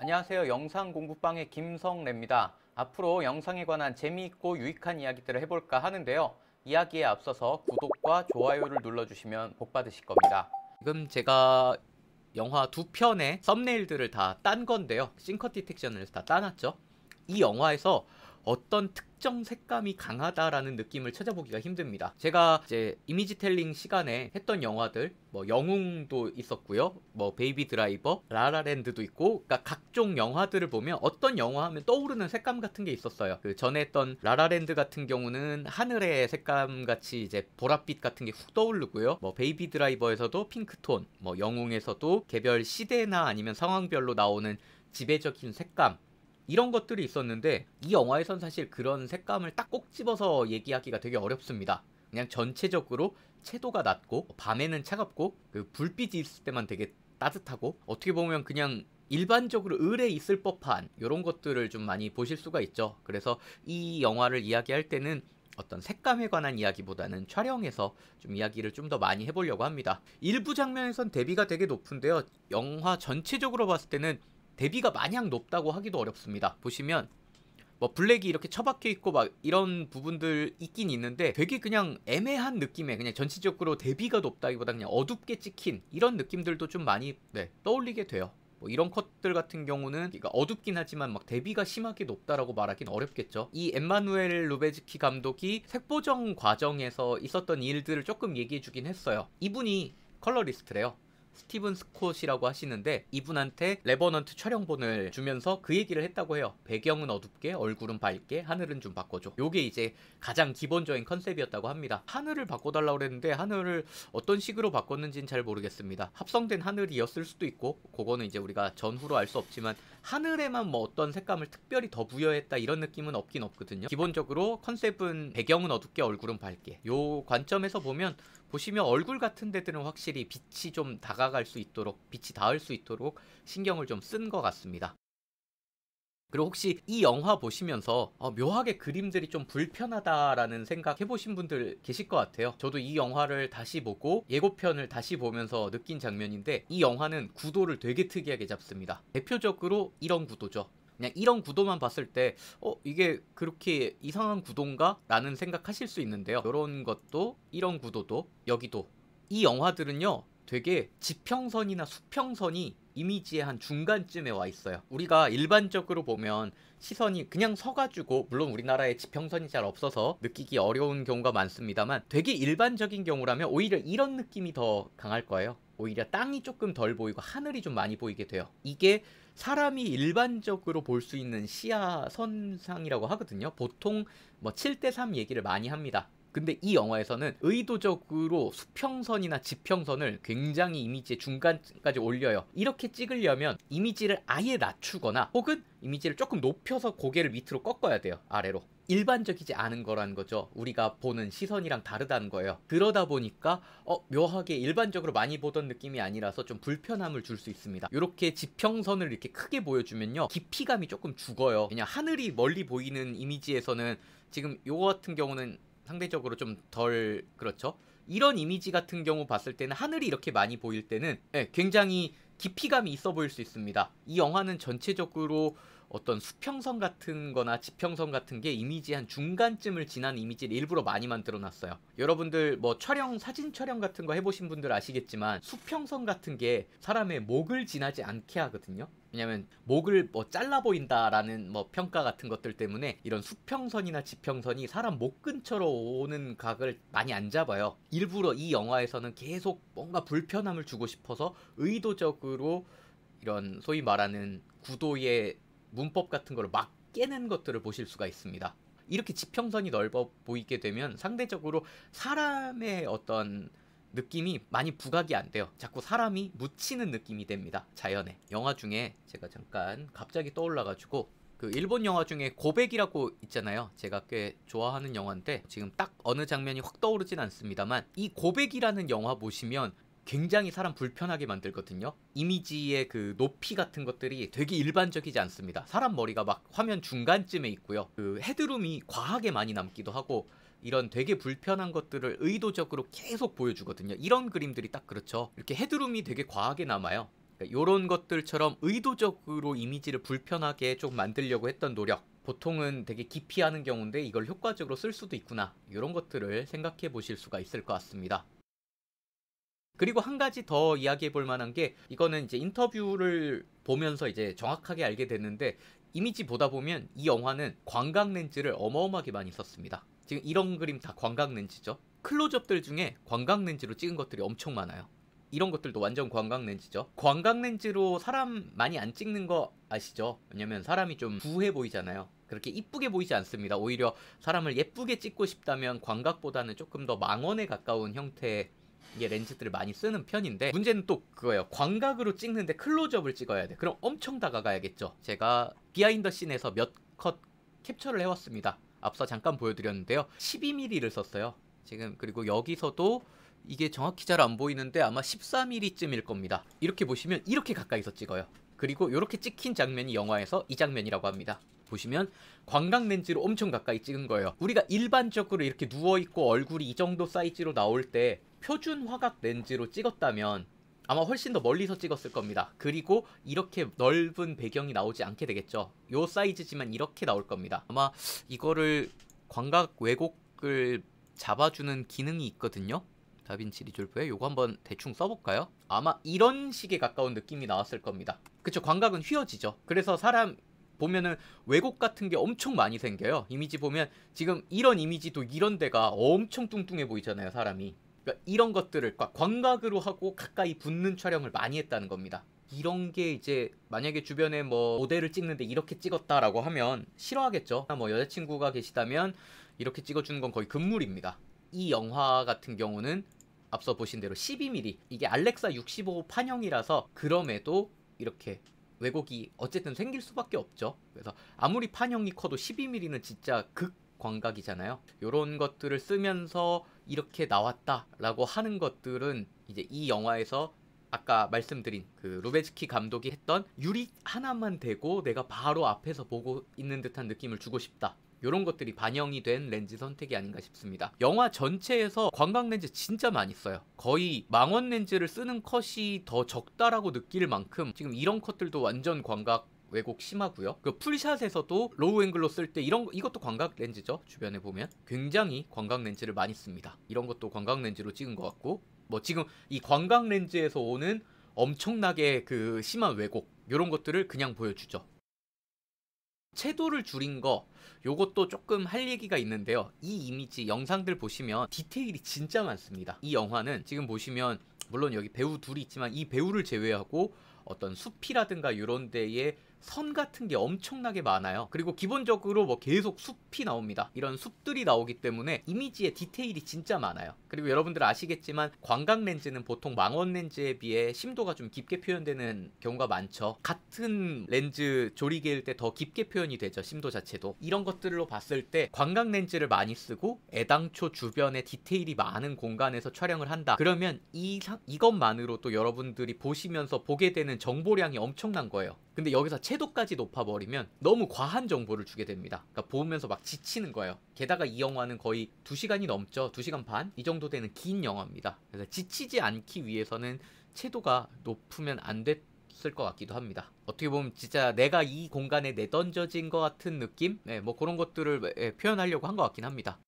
안녕하세요. 영상 공부방의 김성래입니다. 앞으로 영상에 관한 재미있고 유익한 이야기들을 해볼까 하는데요. 이야기에 앞서서 구독과 좋아요를 눌러주시면 복 받으실 겁니다. 지금 제가 영화 두 편의 썸네일들을 다 딴 건데요. 싱커 디텍션을 다 따놨죠. 이 영화에서 어떤 특정 색감이 강하다라는 느낌을 찾아보기가 힘듭니다. 제가 이제 이미지 텔링 시간에 했던 영화들, 뭐 영웅도 있었고요, 뭐 베이비 드라이버, 라라랜드도 있고, 그러니까 각종 영화들을 보면 어떤 영화 하면 떠오르는 색감 같은 게 있었어요. 그 전에 했던 라라랜드 같은 경우는 하늘의 색감 같이 이제 보랏빛 같은 게 훅 떠오르고요. 뭐 베이비 드라이버에서도 핑크톤, 뭐 영웅에서도 개별 시대나 아니면 상황별로 나오는 지배적인 색감, 이런 것들이 있었는데 이 영화에선 사실 그런 색감을 딱 꼭 집어서 얘기하기가 되게 어렵습니다. 그냥 전체적으로 채도가 낮고 밤에는 차갑고 그 불빛이 있을 때만 되게 따뜻하고 어떻게 보면 그냥 일반적으로 을에 있을 법한 이런 것들을 좀 많이 보실 수가 있죠. 그래서 이 영화를 이야기할 때는 어떤 색감에 관한 이야기보다는 촬영에서 좀 이야기를 좀 더 많이 해보려고 합니다. 일부 장면에선 대비가 되게 높은데요. 영화 전체적으로 봤을 때는 대비가 마냥 높다고 하기도 어렵습니다. 보시면 뭐 블랙이 이렇게 처박혀 있고 막 이런 부분들 있긴 있는데 되게 그냥 애매한 느낌의, 그냥 전체적으로 대비가 높다기보다 그냥 어둡게 찍힌 이런 느낌들도 좀 많이 떠올리게 돼요. 뭐 이런 컷들 같은 경우는 그러니까 어둡긴 하지만 막 대비가 심하게 높다라고 말하긴 어렵겠죠. 이 엠마누엘 루베즈키 감독이 색보정 과정에서 있었던 일들을 조금 얘기해 주긴 했어요. 이분이 컬러리스트래요. 스티븐 스콧이라고 하시는데 이분한테 레버넌트 촬영본을 주면서 그 얘기를 했다고 해요. 배경은 어둡게, 얼굴은 밝게, 하늘은 좀 바꿔줘. 요게 이제 가장 기본적인 컨셉이었다고 합니다. 하늘을 바꿔달라고 그랬는데 하늘을 어떤 식으로 바꿨는지는 잘 모르겠습니다. 합성된 하늘이었을 수도 있고, 그거는 이제 우리가 전후로 알 수 없지만 하늘에만 뭐 어떤 색감을 특별히 더 부여했다 이런 느낌은 없긴 없거든요. 기본적으로 컨셉은 배경은 어둡게, 얼굴은 밝게. 요 관점에서 보시면 얼굴 같은 데들은 확실히 빛이 좀 다가갈 수 있도록, 빛이 닿을 수 있도록 신경을 좀 쓴 것 같습니다. 그리고 혹시 이 영화 보시면서 묘하게 그림들이 좀 불편하다라는 생각 해보신 분들 계실 것 같아요. 저도 이 영화를 다시 보고 예고편을 다시 보면서 느낀 장면인데, 이 영화는 구도를 되게 특이하게 잡습니다. 대표적으로 이런 구도죠. 그냥 이런 구도만 봤을 때 이게 그렇게 이상한 구도인가? 라는 생각하실 수 있는데요. 이런 것도, 이런 구도도, 여기도, 이 영화들은요 되게 지평선이나 수평선이 이미지의 한 중간쯤에 와 있어요. 우리가 일반적으로 보면 시선이 그냥 서가지고, 물론 우리나라에 지평선이 잘 없어서 느끼기 어려운 경우가 많습니다만, 되게 일반적인 경우라면 오히려 이런 느낌이 더 강할 거예요. 오히려 땅이 조금 덜 보이고 하늘이 좀 많이 보이게 돼요. 이게 사람이 일반적으로 볼 수 있는 시야 선상이라고 하거든요. 보통 뭐 7:3 얘기를 많이 합니다. 근데 이 영화에서는 의도적으로 수평선이나 지평선을 굉장히 이미지의 중간까지 올려요. 이렇게 찍으려면 이미지를 아예 낮추거나 혹은 이미지를 조금 높여서 고개를 밑으로 꺾어야 돼요. 아래로. 일반적이지 않은 거라는 거죠. 우리가 보는 시선이랑 다르다는 거예요. 그러다 보니까 묘하게 일반적으로 많이 보던 느낌이 아니라서 좀 불편함을 줄 수 있습니다. 이렇게 지평선을 이렇게 크게 보여주면요, 깊이감이 조금 죽어요. 그냥 하늘이 멀리 보이는 이미지에서는, 지금 요거 같은 경우는 상대적으로 좀 덜 그렇죠. 이런 이미지 같은 경우 봤을 때는 하늘이 이렇게 많이 보일 때는 굉장히 깊이감이 있어 보일 수 있습니다. 이 영화는 전체적으로 어떤 수평선 같은 거나 지평선 같은 게 이미지 한 중간쯤을 지난 이미지를 일부러 많이 만들어 놨어요. 여러분들 뭐 사진 촬영 같은 거 해보신 분들 아시겠지만 수평선 같은 게 사람의 목을 지나지 않게 하거든요. 왜냐면 목을 뭐 잘라 보인다라는 뭐 평가 같은 것들 때문에 이런 수평선이나 지평선이 사람 목 근처로 오는 각을 많이 안 잡아요. 일부러 이 영화에서는 계속 뭔가 불편함을 주고 싶어서 의도적으로 이런 소위 말하는 구도의 문법 같은 거를 막 깨는 것들을 보실 수가 있습니다. 이렇게 지평선이 넓어 보이게 되면 상대적으로 사람의 어떤 느낌이 많이 부각이 안 돼요. 자꾸 사람이 묻히는 느낌이 됩니다. 자연에. 영화 중에 제가 잠깐 갑자기 떠올라가지고, 그 일본 영화 중에 고백이라고 있잖아요. 제가 꽤 좋아하는 영화인데 지금 딱 어느 장면이 확 떠오르진 않습니다만, 이 고백이라는 영화 보시면 굉장히 사람 불편하게 만들거든요. 이미지의 그 높이 같은 것들이 되게 일반적이지 않습니다. 사람 머리가 막 화면 중간쯤에 있고요. 그 헤드룸이 과하게 많이 남기도 하고, 이런 되게 불편한 것들을 의도적으로 계속 보여주거든요. 이런 그림들이 딱 그렇죠. 이렇게 헤드룸이 되게 과하게 남아요. 그러니까 이런 것들처럼 의도적으로 이미지를 불편하게 좀 만들려고 했던 노력, 보통은 되게 기피 하는 경우인데 이걸 효과적으로 쓸 수도 있구나, 이런 것들을 생각해 보실 수가 있을 것 같습니다. 그리고 한 가지 더 이야기해 볼 만한 게, 이거는 이제 인터뷰를 보면서 이제 정확하게 알게 됐는데, 이미지 보다 보면 이 영화는 광각 렌즈를 어마어마하게 많이 썼습니다. 지금 이런 그림 다 광각 렌즈죠. 클로즈업들 중에 광각 렌즈로 찍은 것들이 엄청 많아요. 이런 것들도 완전 광각 렌즈죠. 광각 렌즈로 사람 많이 안 찍는 거 아시죠? 왜냐면 사람이 좀 부해 보이잖아요. 그렇게 이쁘게 보이지 않습니다. 오히려 사람을 예쁘게 찍고 싶다면 광각보다는 조금 더 망원에 가까운 형태의 렌즈들을 많이 쓰는 편인데, 문제는 또 그거예요. 광각으로 찍는데 클로즈업을 찍어야 돼. 그럼 엄청 다가가야겠죠. 제가 비하인드 씬에서 몇 컷 캡처를 해왔습니다. 앞서 잠깐 보여드렸는데요. 12mm를 썼어요. 지금 그리고 여기서도 이게 정확히 잘 안 보이는데 아마 14mm쯤일 겁니다. 이렇게 보시면 이렇게 가까이서 찍어요. 그리고 이렇게 찍힌 장면이 영화에서 이 장면이라고 합니다. 보시면 광각 렌즈로 엄청 가까이 찍은 거예요. 우리가 일반적으로 이렇게 누워있고 얼굴이 이 정도 사이즈로 나올 때 표준 화각 렌즈로 찍었다면 아마 훨씬 더 멀리서 찍었을 겁니다. 그리고 이렇게 넓은 배경이 나오지 않게 되겠죠. 요 사이즈지만 이렇게 나올 겁니다. 아마 이거를 광각 왜곡을 잡아주는 기능이 있거든요. 다빈치 리졸브에 요거 한번 대충 써볼까요? 아마 이런 식에 가까운 느낌이 나왔을 겁니다. 그쵸, 광각은 휘어지죠. 그래서 사람 보면은 왜곡 같은 게 엄청 많이 생겨요. 이미지 보면 지금 이런 이미지도 이런 데가 엄청 뚱뚱해 보이잖아요, 사람이. 그러니까 이런 것들을 광각으로 하고 가까이 붙는 촬영을 많이 했다는 겁니다. 이런 게 이제 만약에 주변에 뭐 모델을 찍는데 이렇게 찍었다라고 하면 싫어하겠죠. 뭐 여자친구가 계시다면 이렇게 찍어주는 건 거의 금물입니다. 이 영화 같은 경우는 앞서 보신 대로 12mm, 이게 알렉사 65 판형이라서 그럼에도 이렇게 왜곡이 어쨌든 생길 수밖에 없죠. 그래서 아무리 판형이 커도 12mm는 진짜 극 광각이잖아요. 요런 것들을 쓰면서 이렇게 나왔다라고 하는 것들은 이제 이 영화에서 아까 말씀드린 그 루베츠키 감독이 했던 유리 하나만 대고 내가 바로 앞에서 보고 있는 듯한 느낌을 주고 싶다, 요런 것들이 반영이 된 렌즈 선택이 아닌가 싶습니다. 영화 전체에서 광각 렌즈 진짜 많이 써요. 거의 망원 렌즈를 쓰는 컷이 더 적다라고 느낄 만큼 지금 이런 컷들도 완전 광각 왜곡 심하고요. 그 풀샷에서도 로우 앵글로 쓸 때 이것도 광각 렌즈죠. 주변에 보면 굉장히 광각 렌즈를 많이 씁니다. 이런 것도 광각 렌즈로 찍은 것 같고, 뭐 지금 이 광각 렌즈에서 오는 엄청나게 그 심한 왜곡, 요런 것들을 그냥 보여주죠. 채도를 줄인 거, 요것도 조금 할 얘기가 있는데요. 이 이미지 영상들 보시면 디테일이 진짜 많습니다. 이 영화는 지금 보시면 물론 여기 배우 둘이 있지만 이 배우를 제외하고 어떤 숲이라든가 이런 데에 선 같은 게 엄청나게 많아요. 그리고 기본적으로 뭐 계속 숲이 나옵니다. 이런 숲들이 나오기 때문에 이미지에 디테일이 진짜 많아요. 그리고 여러분들 아시겠지만 광각 렌즈는 보통 망원 렌즈에 비해 심도가 좀 깊게 표현되는 경우가 많죠. 같은 렌즈 조리개일 때 더 깊게 표현이 되죠, 심도 자체도. 이런 것들로 봤을 때 광각 렌즈를 많이 쓰고 애당초 주변에 디테일이 많은 공간에서 촬영을 한다, 그러면 이것만으로도 여러분들이 보시면서 보게 되는 정보량이 엄청난 거예요. 근데 여기서 채도까지 높아버리면 너무 과한 정보를 주게 됩니다. 그러니까 보면서 막 지치는 거예요. 게다가 이 영화는 거의 2시간이 넘죠. 2시간 반? 이 정도 되는 긴 영화입니다. 그래서 지치지 않기 위해서는 채도가 높으면 안 됐을 것 같기도 합니다. 어떻게 보면 진짜 내가 이 공간에 내던져진 것 같은 느낌? 네, 뭐 그런 것들을 표현하려고 한 것 같긴 합니다.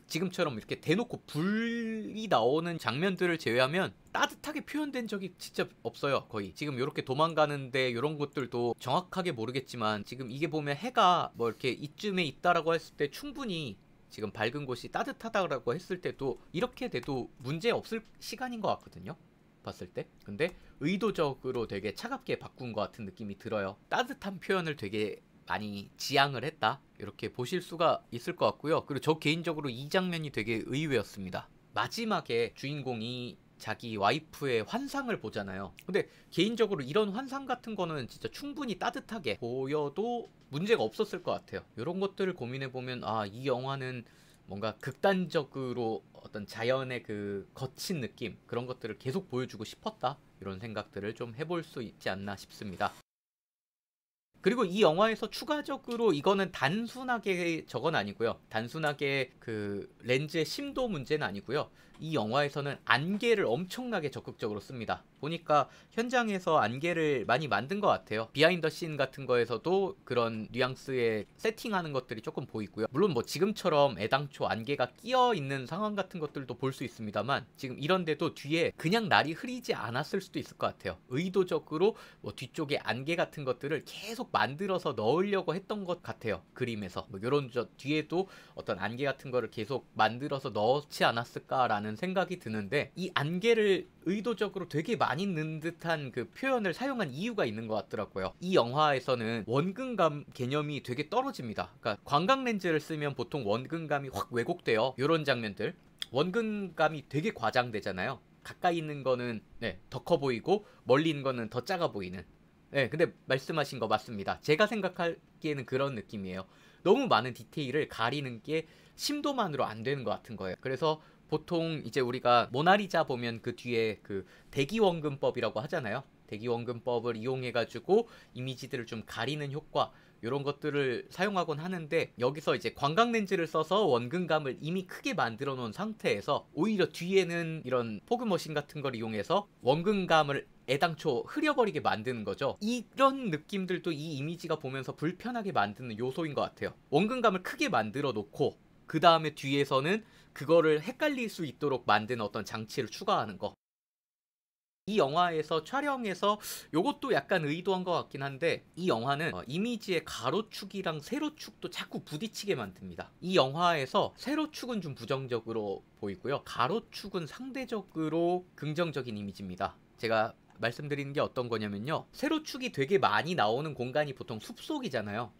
지금처럼 이렇게 대놓고 불이 나오는 장면들을 제외하면 따뜻하게 표현된 적이 진짜 없어요, 거의. 지금 이렇게 도망가는데 이런 것들도 정확하게 모르겠지만 지금 이게 보면 해가 뭐 이렇게 이쯤에 있다라고 했을 때 충분히 지금 밝은 곳이 따뜻하다라고 했을 때도 이렇게 돼도 문제 없을 시간인 것 같거든요, 봤을 때. 근데 의도적으로 되게 차갑게 바꾼 것 같은 느낌이 들어요. 따뜻한 표현을 되게 많이 지향을 했다, 이렇게 보실 수가 있을 것 같고요. 그리고 저 개인적으로 이 장면이 되게 의외였습니다. 마지막에 주인공이 자기 와이프의 환상을 보잖아요. 근데 개인적으로 이런 환상 같은 거는 진짜 충분히 따뜻하게 보여도 문제가 없었을 것 같아요. 이런 것들을 고민해보면 이 영화는 뭔가 극단적으로 어떤 자연의 그 거친 느낌, 그런 것들을 계속 보여주고 싶었다, 이런 생각들을 좀 해볼 수 있지 않나 싶습니다. 그리고 이 영화에서 추가적으로 이거는 단순하게 저건 아니고요. 단순하게 그 렌즈의 심도 문제는 아니고요. 이 영화에서는 안개를 엄청나게 적극적으로 씁니다. 보니까 현장에서 안개를 많이 만든 것 같아요. 비하인더 씬 같은 거에서도 그런 뉘앙스의 세팅하는 것들이 조금 보이고요. 물론 뭐 지금처럼 애당초 안개가 끼어 있는 상황 같은 것들도 볼 수 있습니다만, 지금 이런데도 뒤에 그냥 날이 흐리지 않았을 수도 있을 것 같아요. 의도적으로 뭐 뒤쪽에 안개 같은 것들을 계속 만들어서 넣으려고 했던 것 같아요. 그림에서 뭐 이런 뒤에도 어떤 안개 같은 거를 계속 만들어서 넣지 않았을까라는 생각이 드는데, 이 안개를 의도적으로 되게 많이 넣은 듯한 그 표현을 사용한 이유가 있는 것 같더라고요. 이 영화에서는 원근감 개념이 되게 떨어집니다. 그러니까 광각 렌즈를 쓰면 보통 원근감이 확 왜곡돼요. 이런 장면들 원근감이 되게 과장되잖아요. 가까이 있는 거는 더 커 보이고 멀리 있는 거는 더 작아 보이는. 근데 말씀하신 거 맞습니다. 제가 생각하기에는 그런 느낌이에요. 너무 많은 디테일을 가리는 게 심도만으로 안 되는 것 같은 거예요. 그래서 보통 이제 우리가 모나리자 보면 그 뒤에 그 대기원근법이라고 하잖아요. 대기원근법을 이용해가지고 이미지들을 좀 가리는 효과, 이런 것들을 사용하곤 하는데, 여기서 이제 광각 렌즈를 써서 원근감을 이미 크게 만들어 놓은 상태에서 오히려 뒤에는 이런 포그머신 같은 걸 이용해서 원근감을 애당초 흐려버리게 만드는 거죠. 이런 느낌들도 이 이미지가 보면서 불편하게 만드는 요소인 것 같아요. 원근감을 크게 만들어 놓고 그 다음에 뒤에서는 그거를 헷갈릴 수 있도록 만든 어떤 장치를 추가하는 거. 이 영화에서 촬영해서 요것도 약간 의도한 것 같긴 한데, 이 영화는 이미지의 가로축이랑 세로축도 자꾸 부딪히게 만듭니다. 이 영화에서 세로축은 좀 부정적으로 보이고요, 가로축은 상대적으로 긍정적인 이미지입니다. 제가 말씀드리는 게 어떤 거냐면요, 세로축이 되게 많이 나오는 공간이 보통 숲속이잖아요.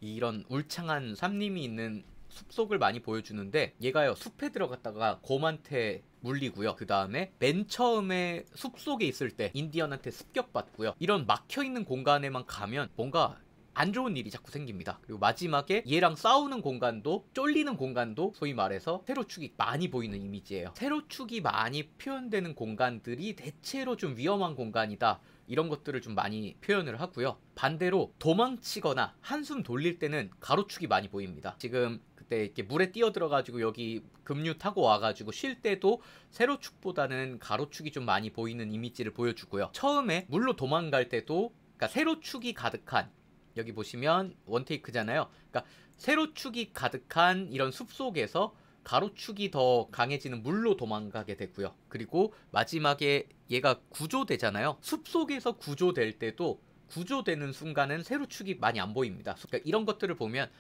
이런 울창한 산림이 있는 숲속을 많이 보여주는데, 얘가요 숲에 들어갔다가 곰한테 물리고요, 그 다음에 맨 처음에 숲속에 있을 때 인디언한테 습격받고요, 이런 막혀있는 공간에만 가면 뭔가 안 좋은 일이 자꾸 생깁니다. 그리고 마지막에 얘랑 싸우는 공간도, 쫄리는 공간도 소위 말해서 세로축이 많이 보이는 이미지예요. 세로축이 많이 표현되는 공간들이 대체로 좀 위험한 공간이다, 이런 것들을 좀 많이 표현을 하고요. 반대로 도망치거나 한숨 돌릴 때는 가로축이 많이 보입니다. 지금 그때 이렇게 물에 뛰어들어가지고 여기 급류 타고 와가지고 쉴 때도 세로축보다는 가로축이 좀 많이 보이는 이미지를 보여주고요. 처음에 물로 도망갈 때도, 그러니까 세로축이 가득한, 여기 보시면 원테이크잖아요. 그러니까 세로축이 가득한 이런 숲속에서 가로축이 더 강해지는 물로 도망가게 되고요. 그리고 마지막에 얘가 구조되잖아요. 숲속에서 구조될 때도 구조되는 순간은 세로축이 많이 안 보입니다. 그러니까 이런 것들을 보면,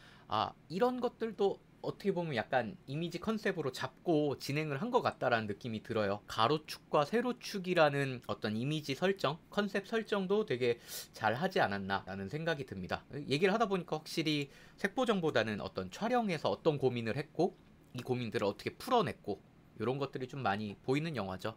이런 것들도 어떻게 보면 약간 이미지 컨셉으로 잡고 진행을 한 것 같다라는 느낌이 들어요. 가로축과 세로축이라는 어떤 이미지 설정, 컨셉 설정도 되게 잘 하지 않았나라는 생각이 듭니다. 얘기를 하다 보니까 확실히 색보정보다는 어떤 촬영에서 어떤 고민을 했고 이 고민들을 어떻게 풀어냈고, 이런 것들이 좀 많이 보이는 영화죠.